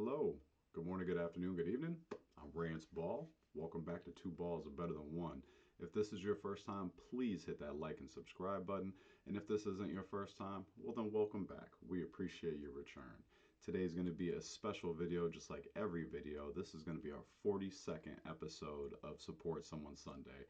Hello, good morning, good afternoon, good evening. I'm Rance Ball. Welcome back to Two Balls Are Better Than One. If this is your first time, please hit that like and subscribe button. And if this isn't your first time, well, then welcome back. We appreciate your return. Today is going to be a special video, just like every video. This is going to be our 42nd episode of Support Somone Sunday.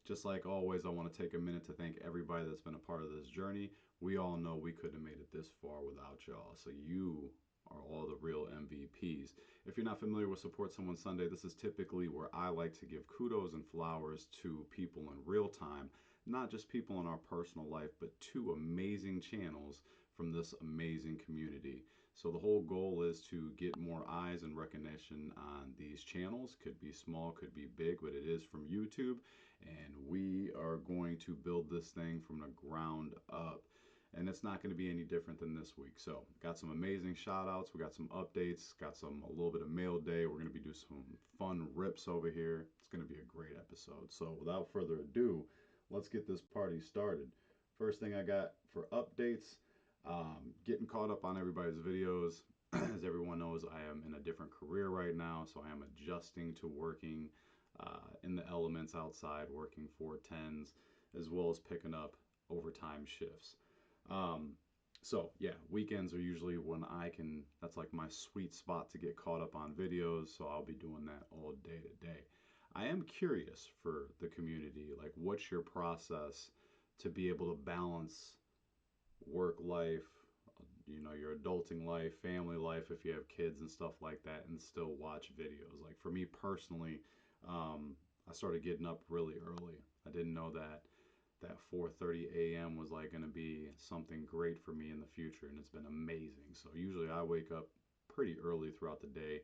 Just like always, I want to take a minute to thank everybody that's been a part of this journey. We all know we couldn't have made it this far without y'all. So you are all the real MVPs. If you're not familiar with Support Somone Sunday, this is typically where I like to give kudos and flowers to people in real time, not just people in our personal life, but two amazing channels from this amazing community. So the whole goal is to get more eyes and recognition on these channels. Could be small, could be big, but it is from YouTube. And we are going to build this thing from the ground up. And it's not going to be any different than this week. So, got some amazing shout outs. We got some updates, got a little bit of mail day. We're going to be doing some fun rips over here. It's going to be a great episode. So, without further ado, let's get this party started. First thing I got for updates, getting caught up on everybody's videos. As everyone knows, I am in a different career right now, so I am adjusting to working in the elements outside, working 410s, as well as picking up overtime shifts. Um, so yeah, weekends are usually when that's like my sweet spot to get caught up on videos. So I'll be doing that all day today. I am curious for the community, like what's your process to be able to balance work life, your adulting life, family life, if you have kids and stuff like that, and still watch videos. Like for me personally, I started getting up really early. I didn't know that 4:30 a.m. was like going to be something great for me in the future, and it's been amazing. So usually I wake up pretty early throughout the day.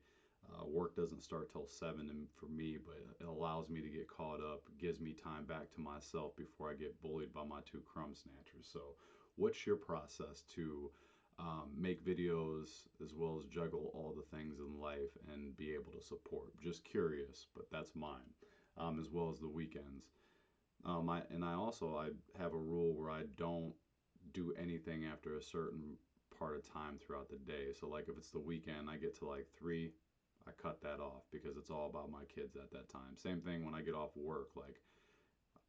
Work doesn't start till 7 for me, but it allows me to get caught up, gives me time back to myself before I get bullied by my two crumb snatchers. So what's your process to make videos as well as juggle all the things in life and be able to support? Just curious, but that's mine, as well as the weekends. I have a rule where I don't do anything after a certain part of time throughout the day. So like if it's the weekend, I get to like 3, I cut that off because it's all about my kids at that time. Same thing when I get off work. Like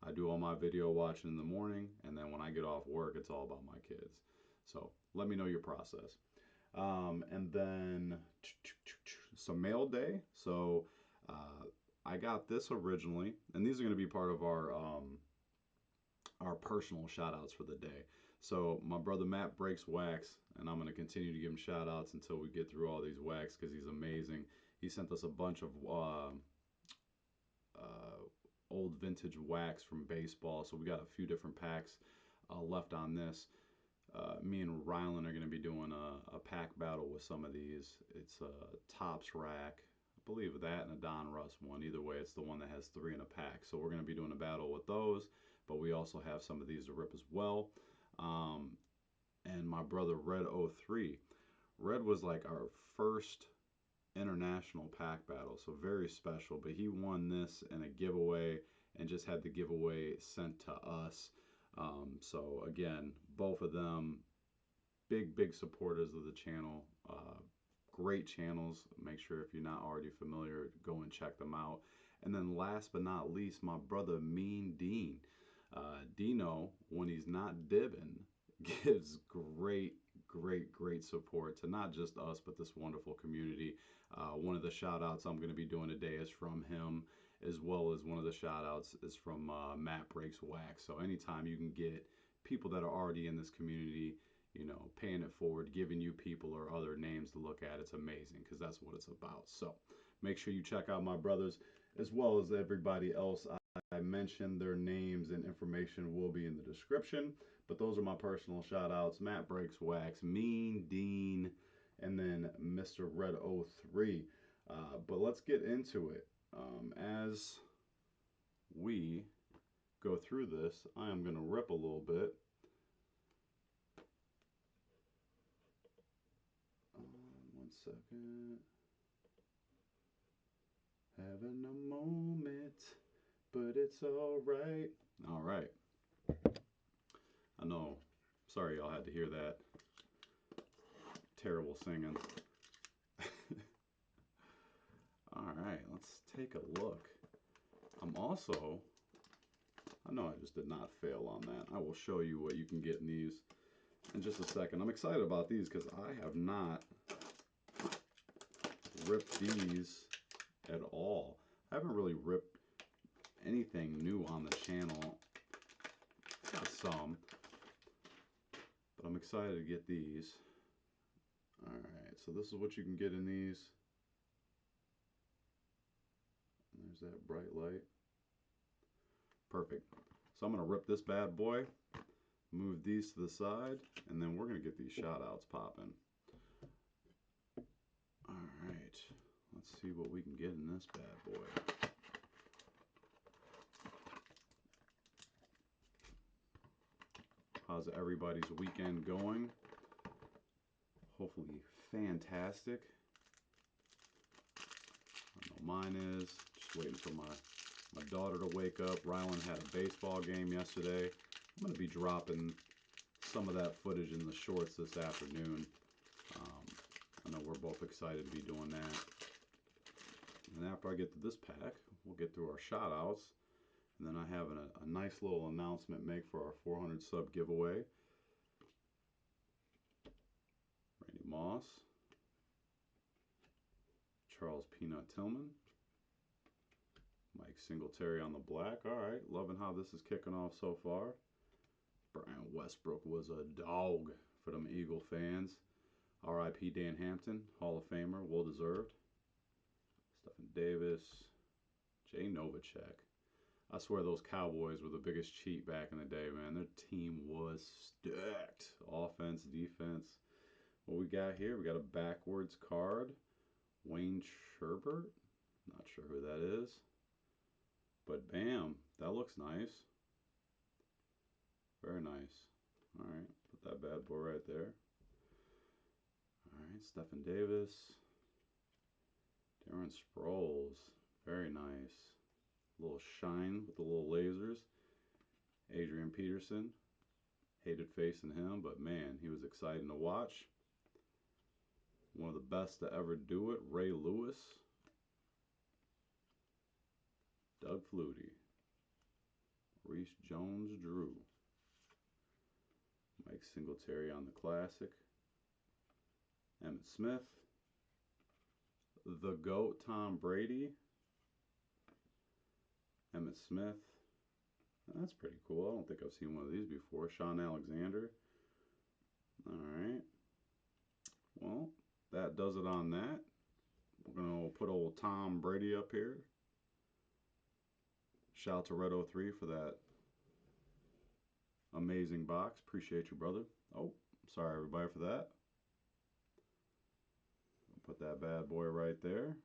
I do all my video watching in the morning, and then when I get off work, it's all about my kids. So let me know your process. And then some mail day. So I got this originally, and these are going to be part of our personal shout outs for the day. So my brother Matt breaks wax, and I'm going to continue to give him shout outs until we get through all these wax because he's amazing. He sent us a bunch of old vintage wax from baseball, so we got a few different packs left on this. Me and Rylan are going to be doing a pack battle with some of these. It's a Tops rack, I believe that, and a Don Russ one. Either way, it's the one that has 3 in a pack. So we're going to be doing a battle with those, but we also have some of these to rip as well. And my brother Red 03. Red was like our first international pack battle, so very special. But he won this in a giveaway and just had the giveaway sent to us. So again, both of them big supporters of the channel. Great channels. Make sure if you're not already familiar, go and check them out. And then last but not least, my brother Mean Dean. Dino, when he's not dibbing, gives great support to not just us, but this wonderful community. One of the shout outs I'm going to be doing today is from him, as well as one of the shout outs is from Matt Breaks Wax. So anytime you can get people that are already in this community, paying it forward, giving you people or other names to look at, it's amazing because that's what it's about. So make sure you check out my brothers as well as everybody else. I mentioned their names and information will be in the description, but those are my personal shout outs. Matt Breaks Wax, Mean Dean, and then Mr. Red 03. But let's get into it. As we go through this, I am going to rip a little bit. One second. Having a moment, but it's all right. All right. I know. Sorry y'all had to hear that. Terrible singing. let's take a look. I'm also, I know I just did not fail on that. I will show you what you can get in these in just a second. I'm excited about these because I have not ripped these at all. I haven't really ripped anything new on the channel. Got some, but I'm excited to get these. Alright, so this is what you can get in these. There's that bright light. Perfect. So I'm going to rip this bad boy, move these to the side, and then we're going to get these shoutouts popping. Alright, let's see what we can get in this bad boy. How's everybody's weekend going? Hopefully fantastic. I know mine is. Just waiting for my daughter to wake up. Rylan had a baseball game yesterday. I'm going to be dropping some of that footage in the shorts this afternoon. I know we're both excited to be doing that. And after I get to this pack, we'll get through our shoutouts. And then I have a nice little announcement to make for our 400 sub giveaway. Randy Moss. Charles Peanut Tillman. Mike Singletary on the black. Alright, loving how this is kicking off so far. Brian Westbrook was a dog for them Eagle fans. R.I.P. Dan Hampton, Hall of Famer, well deserved. Stephen Davis. Jay Novacek. I swear those Cowboys were the biggest cheat back in the day, man. Their team was stacked. Offense, defense. What we got here, we got a backwards card. Wayne Sherbert. Not sure who that is. But bam, that looks nice. Very nice. Alright, put that bad boy right there. Alright, Stephen Davis. Darren Sproles. Very nice. A little shine with the little lasers. Adrian Peterson. Hated facing him, but man, he was exciting to watch. One of the best to ever do it, Ray Lewis. Doug Flutie. Reese Jones-Drew. Mike Singletary on the classic. Emmitt Smith. The GOAT, Tom Brady. Emmitt Smith. That's pretty cool. I don't think I've seen one of these before. Sean Alexander. Alright. Well, that does it on that. We're going to put old Tom Brady up here. Shoutout to Red 03 for that amazing box. Appreciate you, brother. Oh, sorry everybody for that. Put that bad boy right there.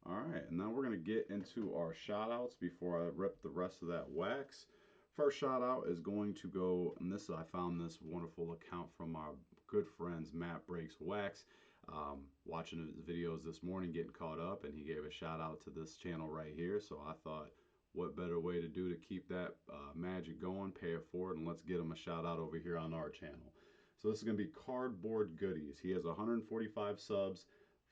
Alright, and now we're going to get into our shoutouts before I rip the rest of that wax. First shout out is going to go, and this I found this wonderful account from our good friends Matt Breaks Wax. Watching his videos this morning, getting caught up, and he gave a shout out to this channel right here. So I thought, what better way to do to keep that magic going? Pay it forward, and let's get him a shout out over here on our channel. So this is going to be Cardboard Goodies. He has 145 subs,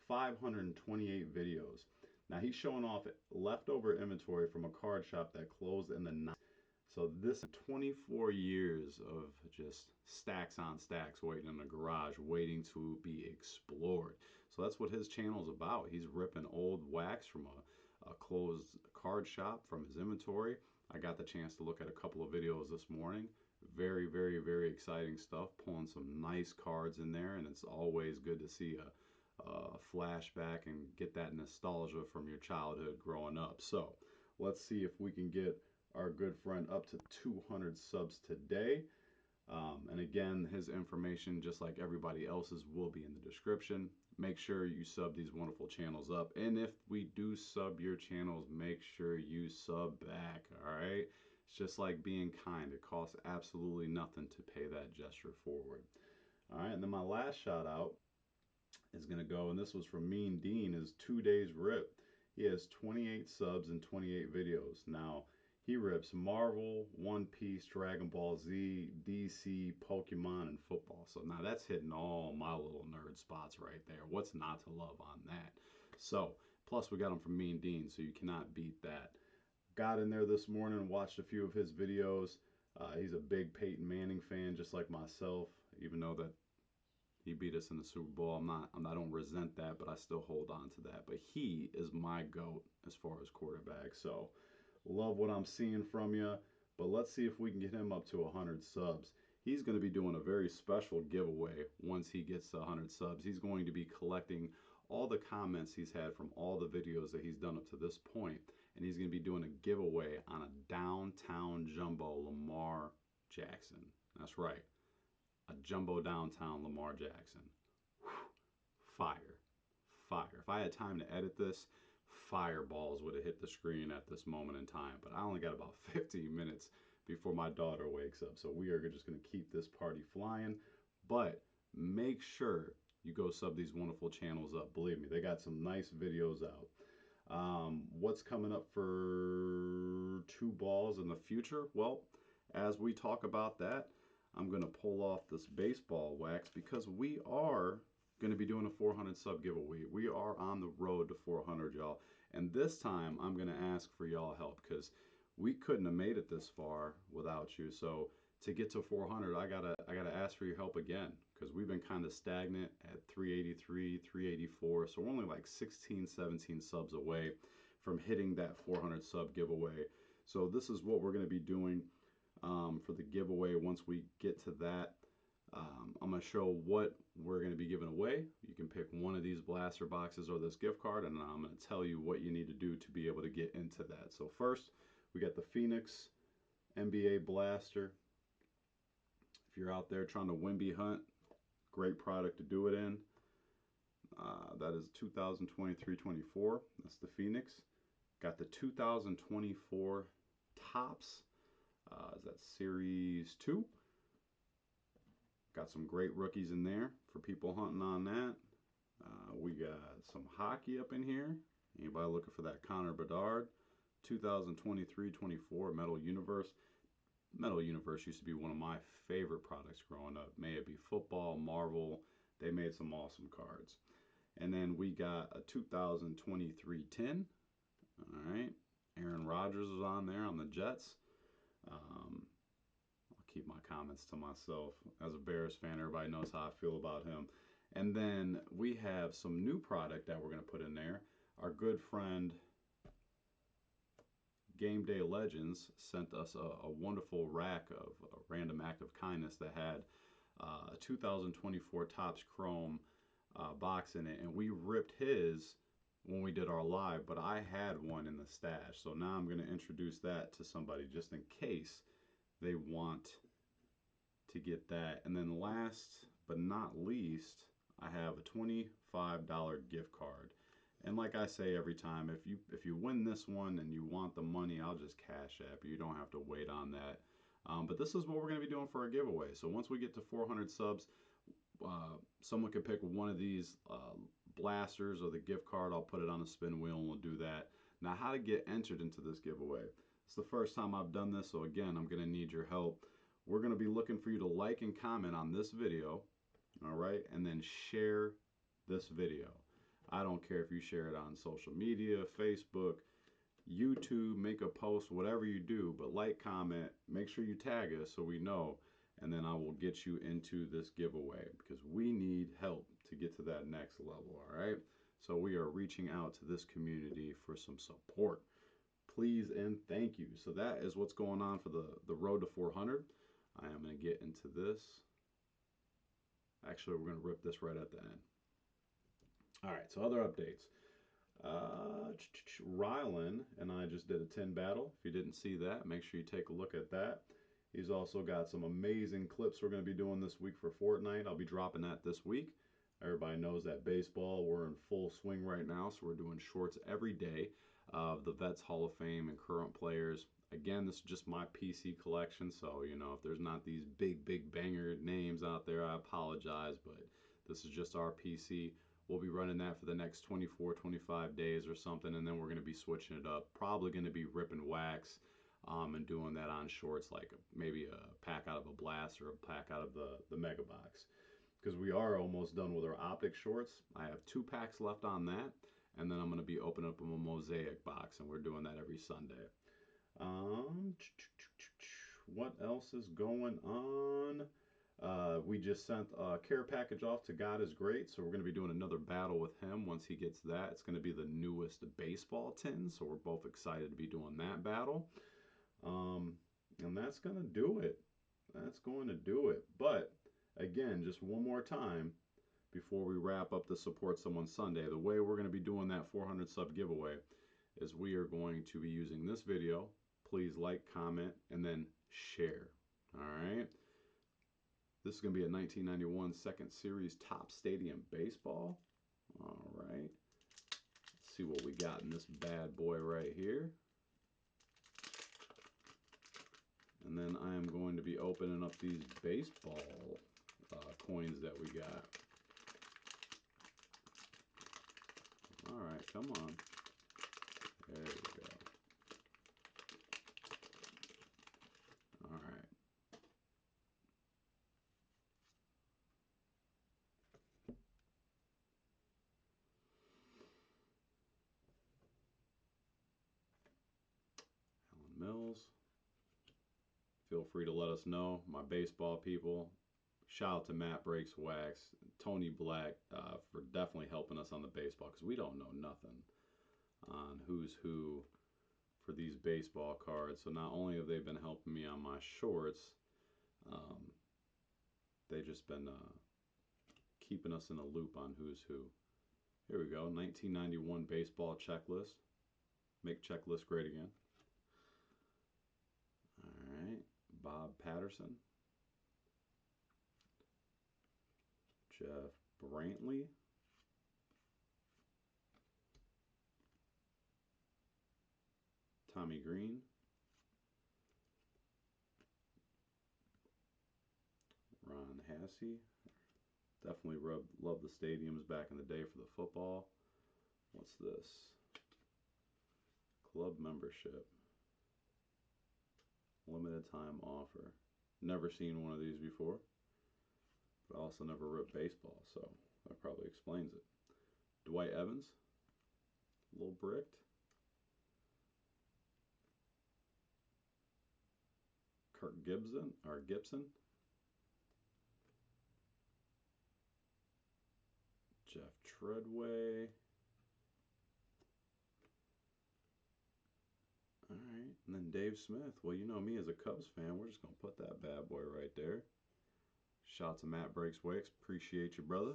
528 videos. Now he's showing off leftover inventory from a card shop that closed in the 90s. So this is 24 years of just stacks on stacks waiting in the garage, waiting to be explored. So that's what his channel is about. He's ripping old wax from a closed card shop from his inventory. I got the chance to look at a couple of videos this morning. Very, very, very exciting stuff. Pulling some nice cards in there, and it's always good to see a flashback and get that nostalgia from your childhood growing up. So let's see if we can get our good friend up to 200 subs today. And again, his information, just like everybody else's, will be in the description. Make sure you sub these wonderful channels up. And if we do sub your channels, make sure you sub back, all right? It's just like being kind. It costs absolutely nothing to pay that gesture forward. All right, and then my last shout out is going to go, and this was from Mean Dean, is Twodaysrips. He has 28 subs and 28 videos. Now, he rips Marvel, One Piece, Dragon Ball Z, DC, Pokemon, and football. So now that's hitting all my little nerd spots right there. What's not to love on that? So Plus, we got them from Mean Dean, so you cannot beat that. Got in there this morning and watched a few of his videos. He's a big Peyton Manning fan, just like myself, even though that he beat us in the Super Bowl. I don't resent that, but I still hold on to that. But he is my GOAT as far as quarterback. So love what I'm seeing from you. But let's see if we can get him up to 100 subs. He's going to be doing a very special giveaway once he gets to 100 subs. He's going to be collecting all the comments he's had from all the videos that he's done up to this point, and he's going to be doing a giveaway on a downtown jumbo Lamar Jackson. That's right, a jumbo downtown Lamar Jackson. Whew. Fire. Fire. If I had time to edit this, fireballs would have hit the screen at this moment in time. But I only got about 15 minutes before my daughter wakes up. So we are just going to keep this party flying. But make sure you go sub these wonderful channels up. Believe me, they got some nice videos out. What's coming up for Two Balls in the future? Well, as we talk about that, I'm going to pull off this baseball wax because we are going to be doing a 400 sub giveaway. We are on the road to 400, y'all. And this time I'm going to ask for y'all help because we couldn't have made it this far without you. So to get to 400, I gotta ask for your help again because we've been kind of stagnant at 383, 384. So we're only like 16, 17 subs away from hitting that 400 sub giveaway. So this is what we're going to be doing for the giveaway once we get to that. I'm going to show what we're going to be giving away. You can pick one of these blaster boxes or this gift card, and I'm going to tell you what you need to do to be able to get into that. So first, we got the Phoenix NBA Blaster. If you're out there trying to Wimby hunt, great product to do it in. That is 2023-24. That's the Phoenix. Got the 2024 Tops. Is that Series 2? Got some great rookies in there for people hunting on that. We got some hockey up in here. Anybody looking for that Connor Bedard? 2023-24 Metal Universe. Metal Universe used to be one of my favorite products growing up. May it be football, Marvel. They made some awesome cards. And then we got a 2023 tin. All right. Aaron Rodgers was on there on the Jets. I'll keep my comments to myself. As a Bears fan, everybody knows how I feel about him. And then we have some new product that we're going to put in there. Our good friend Game Day Legends sent us a wonderful rack of a random act of kindness that had a 2024 Topps Chrome box in it, and we ripped his when we did our live, but I had one in the stash, so now I'm going to introduce that to somebody just in case they want to get that. And then last but not least, I have a $25 gift card. And like I say every time, if you win this one and you want the money, I'll just cash app you. You don't have to wait on that. But this is what we're going to be doing for our giveaway. So once we get to 400 subs, someone can pick one of these blasters or the gift card. I'll put it on a spin wheel and we'll do that. Now, how to get entered into this giveaway. It's the first time I've done this, so again, I'm going to need your help. We're going to be looking for you to like and comment on this video, all right, and then share this video. I don't care if you share it on social media, Facebook, YouTube, make a post, whatever you do, but like, comment, make sure you tag us so we know, and then I will get you into this giveaway because we need help to get to that next level, all right? So we are reaching out to this community for some support. Please and thank you. So that is what's going on for the road to 400. I am going to get into this. Actually, we're going to rip this right at the end. All right, so other updates. Rylan and I just did a 10 battle. If you didn't see that, make sure you take a look at that. He's also got some amazing clips we're going to be doing this week for Fortnite. I'll be dropping that this week. Everybody knows that baseball, we're in full swing right now, so we're doing shorts every day of the Vets Hall of Fame and current players. Again, this is just my PC collection, so, you know, if there's not these big banger names out there, I apologize, but this is just our PC. We'll be running that for the next 24, 25 days or something, and then we're going to be switching it up. Probably going to be ripping wax and doing that on shorts, like maybe a pack out of a blast or a pack out of the Mega Box. Because we are almost done with our optic shorts. I have 2 packs left on that, And then I'm going to be opening up a mosaic box, and we're doing that every Sunday. Um, what else is going on? We just sent a care package off to God is Great, so we're going to be doing another battle with him once he gets that. It's going to be the newest baseball tin, so we're both excited to be doing that battle. Um, and that's going to do it. That's going to do it. But again, just one more time before we wrap up the Support Someone Sunday, the way we're going to be doing that 400 sub giveaway is we are going to be using this video. Please like, comment, and then share. All right. This is going to be a 1991 Second Series Top Stadium Baseball. All right. Let's see what we got in this bad boy right here. And then I am going to be opening up these baseball coins that we got. All right, come on. There we go. All right. Alan Mills. Feel free to let us know, my baseball people. Shout out to Matt Breaks Wax, Tony Black for definitely helping us on the baseball, because we don't know nothing on who's who for these baseball cards. So not only have they been helping me on my shorts, they've just been keeping us in a loop on who's who. Here we go, 1991 baseball checklist. Make checklist great again. All right, Bob Patterson. Jeff Brantley. Tommy Green. Ron Hassey. Definitely love the stadiums back in the day for the football. What's this? Club membership. Limited time offer. Never seen one of these before. But I also never ripped baseball, so that probably explains it. Dwight Evans. Little bricked. Kirk Gibson. Jeff Treadway. All right, and then Dave Smith. Well, you know me as a Cubs fan, we're just going to put that bad boy right there. Shout out to Matt Breaks Wax. Appreciate you, brother.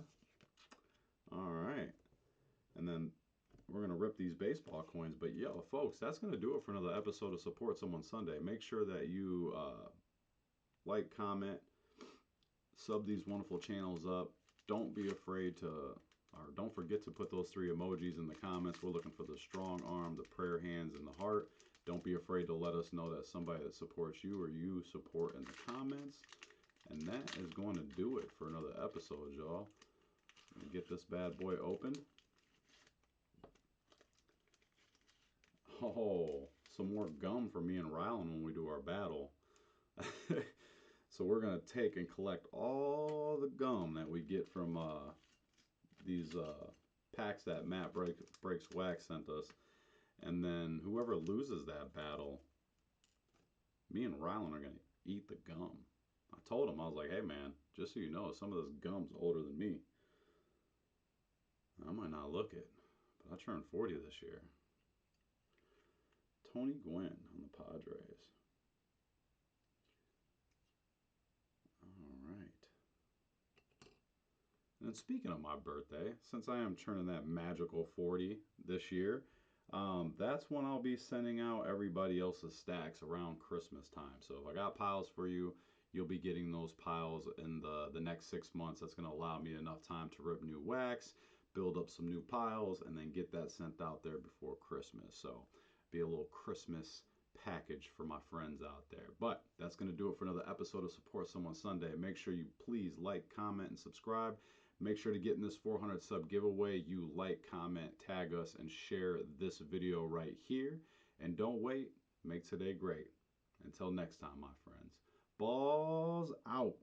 All right. And then we're going to rip these baseball coins. But, yo, folks, that's going to do it for another episode of Support Someone Sunday. Make sure that you like, comment, sub these wonderful channels up. Don't be afraid to, or don't forget to put those 3 emojis in the comments. We're looking for the strong arm, the prayer hands, and the heart. Don't be afraid to let us know that somebody that supports you or you support in the comments. And that is going to do it for another episode, y'all. Get this bad boy opened. Oh, some more gum for me and Rylan when we do our battle. So we're going to take and collect all the gum that we get from these packs that Matt Breaks Wax sent us. And then whoever loses that battle, me and Rylan are going to eat the gum. I told him, I was like, hey man, just so you know, some of this gum's older than me. I might not look it, but I turned 40 this year. Tony Gwynn on the Padres. All right. And speaking of my birthday, since I am turning that magical 40 this year, that's when I'll be sending out everybody else's stacks around Christmas time. So if I got piles for you, you'll be getting those piles in the next 6 months. That's going to allow me enough time to rip new wax, build up some new piles, and then get that sent out there before Christmas. So be a little Christmas package for my friends out there. But that's going to do it for another episode of Support Someone Sunday. Make sure you please like, comment, and subscribe. Make sure to get in this 400 sub giveaway. You like, comment, tag us, and share this video right here. And don't wait. Make today great. Until next time, my friends. Balls out.